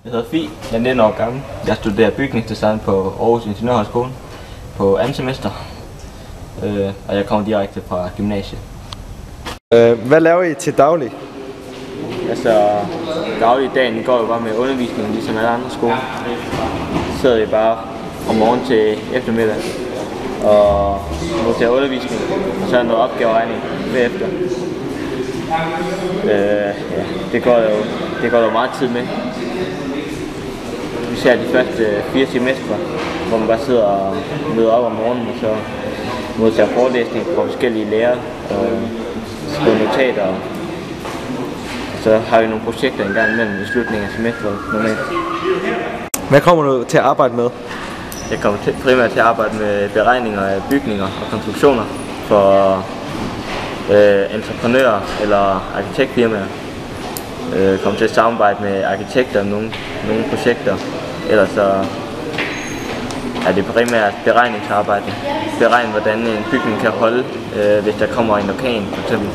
Jeg hedder Fie, jeg er 19 år gammel. Jeg studerer bygningsdesign på Aarhus Ingeniørhøjskole på andet semester. Og jeg kommer direkte fra gymnasiet. Hvad laver I til daglig? Altså, dagligdagen går jo bare med undervisning, ligesom alle andre skoler. Så sidder vi bare fra morgen til eftermiddag og modtager undervisning, og så er der noget opgaveregning bagefter. Det går der meget tid med. Især de første 4 semestre, hvor man bare sidder og møder op om morgenen, og så modtager forelæsning fra forskellige lærere og skriver notater. Og så har vi nogle projekter en gang imellem i slutningen af semesteret normalt. Hvad kommer du til at arbejde med? Jeg kommer primært til at arbejde med beregninger af bygninger og konstruktioner for entreprenører eller arkitektfirmaer. Jeg kommer til at samarbejde med arkitekter om nogle projekter. Ellers så er det primært beregningsarbejde. Beregne, hvordan en bygning kan holde, hvis der kommer en orkan for eksempel.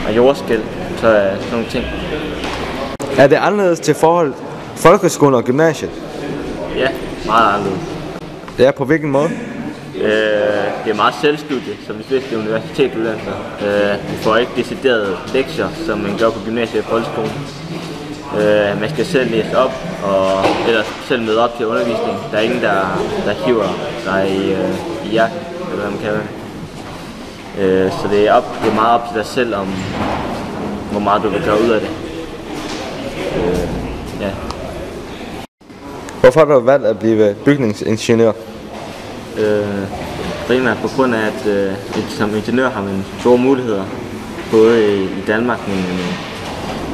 Og jordskælv, så er sådan nogle ting. Er det anderledes til forhold folkeskolen og gymnasiet? Ja, meget anderledes. Det er på hvilken måde? Det er meget selvstudie, som de fleste universitetsuddannelser. Vi får ikke deciderede lektier, som man gør på gymnasiet og folkeskolen. Man skal selv læse op, eller selv møde op til undervisning. Der er ingen, der hiver dig i jakken, eller hvad man kan være. Så det er meget op til dig selv, om hvor meget du vil gøre ud af det. Ja. Hvorfor har du valgt at blive bygningsingeniør? Primært på grund af, at som ingeniør har man store muligheder, både i Danmark,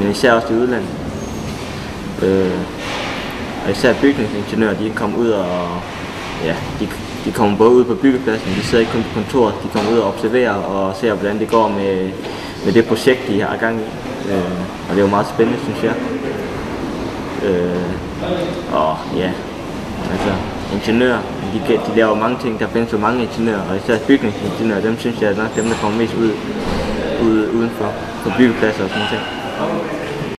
men især også i udlandet. Og især bygningsingeniører, de kommer ud og de kommer både ud på byggepladsen, de sidder ikke kun på kontoret, de kommer ud og observerer og ser, hvordan det går med det projekt, de har gang i. Og det er jo meget spændende, synes jeg. Ingeniører, de laver mange ting, der findes jo mange ingeniører, og især bygningsingeniører, dem synes jeg er nok dem, der kommer mest ud udenfor på byggepladser og sådan ting.